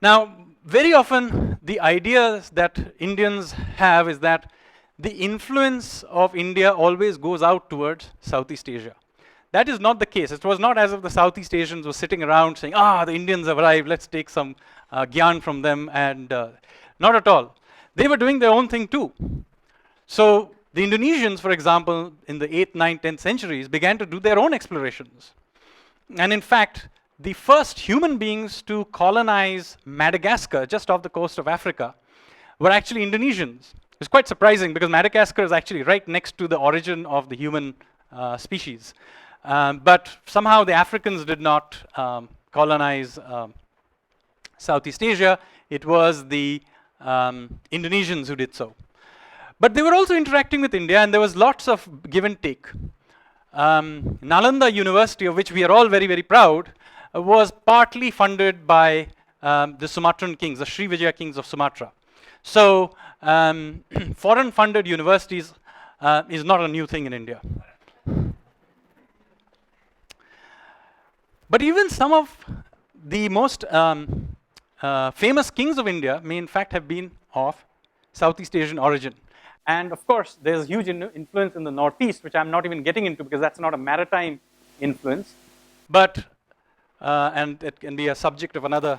Now, very often the ideas that Indians have is that the influence of India always goes out towards Southeast Asia. That is not the case. It was not as if the Southeast Asians were sitting around saying, the Indians have arrived, let's take some gyan from them, and not at all. They were doing their own thing too. So the Indonesians, for example, in the 8th, 9th, 10th centuries, began to do their own explorations. And in fact, the first human beings to colonize Madagascar, just off the coast of Africa, were actually Indonesians. It's quite surprising because Madagascar is actually right next to the origin of the human species. But somehow the Africans did not colonize Southeast Asia. It was the Indonesians who did so. But they were also interacting with India, and there was lots of give and take. Nalanda University, of which we are all very, very proud, was partly funded by the Sumatran kings, the Srivijaya kings of Sumatra. So foreign funded universities is not a new thing in India. But even some of the most famous kings of India may in fact have been of Southeast Asian origin. And of course, there's huge influence in the Northeast, which I'm not even getting into because that's not a maritime influence. But and it can be a subject of another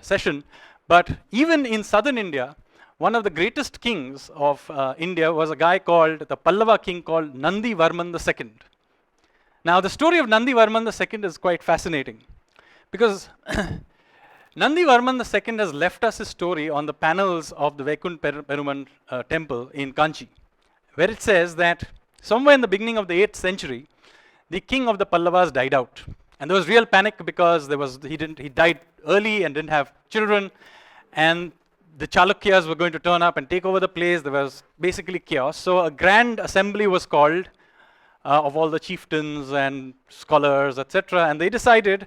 session. But even in southern India, one of the greatest kings of India was a guy called, the Pallava king called Nandi Varman II. Now the story of Nandi Varman II is quite fascinating because Nandi Varman II has left us his story on the panels of the Vaikunth Perumal temple in Kanchi, where it says that somewhere in the beginning of the 8th century, the king of the Pallavas died out. And there was real panic because he died early and didn't have children, and the Chalukyas were going to turn up and take over the place. There was basically chaos. So a grand assembly was called of all the chieftains and scholars, etc. And they decided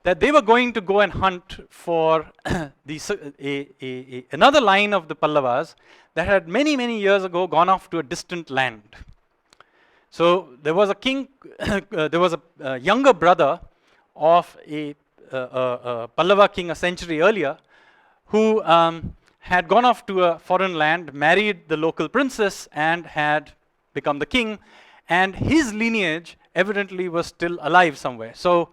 that they were going to go and hunt for another line of the Pallavas that had many, many years ago gone off to a distant land. So there was a king, there was a younger brother of a Pallava king a century earlier who had gone off to a foreign land, married the local princess, and had become the king. And his lineage evidently was still alive somewhere. So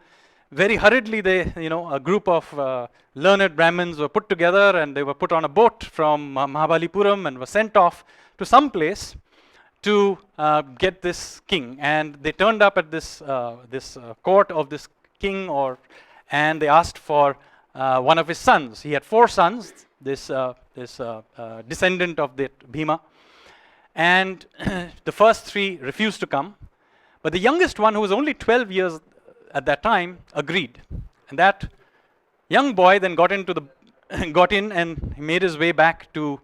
very hurriedly, a group of learned Brahmins were put together, and they were put on a boat from Mahabalipuram and were sent off to some place to get this king. And they turned up at this court of this king, and they asked for one of his sons. He had 4 sons, this descendant of the Bhima. And the first 3 refused to come. But the youngest one, who was only 12 years at that time, agreed. And that young boy then got in and he made his way back to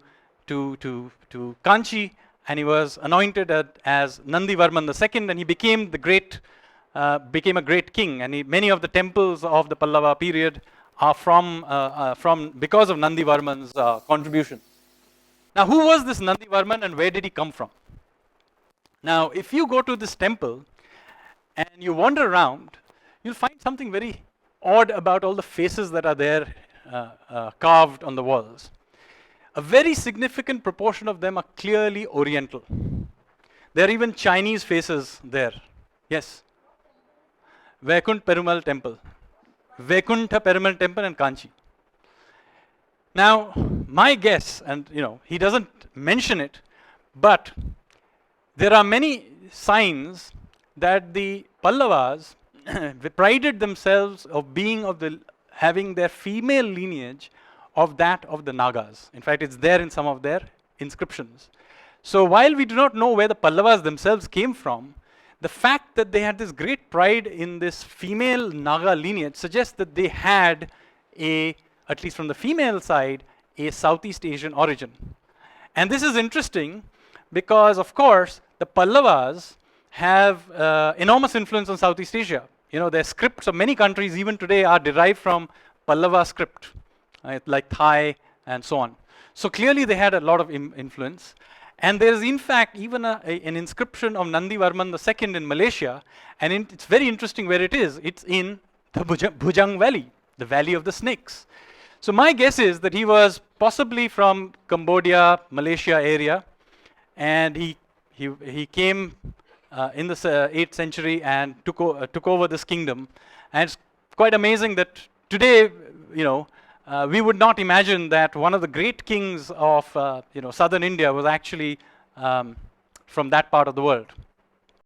Kanchi, and he was anointed as Nandi Varman II, and he became a great king. And many of the temples of the Pallava period are because of Nandi Varman's contribution. Now, who was this Nandi Varman and where did he come from? Now, if you go to this temple and you wander around, you'll find something very odd about all the faces that are there carved on the walls. A very significant proportion of them are clearly Oriental. There are even Chinese faces there. Yes. Vaikunth Perumal temple. Vaikuntha Perumal temple in Kanchi. Now, my guess, and he doesn't mention it, but there are many signs that the Pallavas prided themselves of having their female lineage of that of the Nagas. In fact, it's there in some of their inscriptions. So while we do not know where the Pallavas themselves came from, the fact that they had this great pride in this female Naga lineage suggests that they had at least from the female side, a Southeast Asian origin. And this is interesting because, of course, the Pallavas have enormous influence on Southeast Asia. Their scripts of many countries even today are derived from Pallava script, like Thai and so on. So clearly they had a lot of influence. And there is in fact even an inscription of Nandi Varman II in Malaysia, and it's very interesting where it is. It's in the Bujang Valley. the Valley of the Snakes. So my guess is that he was possibly from Cambodia, Malaysia area, and he came in the 8th century and took over this kingdom. And it's quite amazing that today, we would not imagine that one of the great kings of southern India was actually from that part of the world.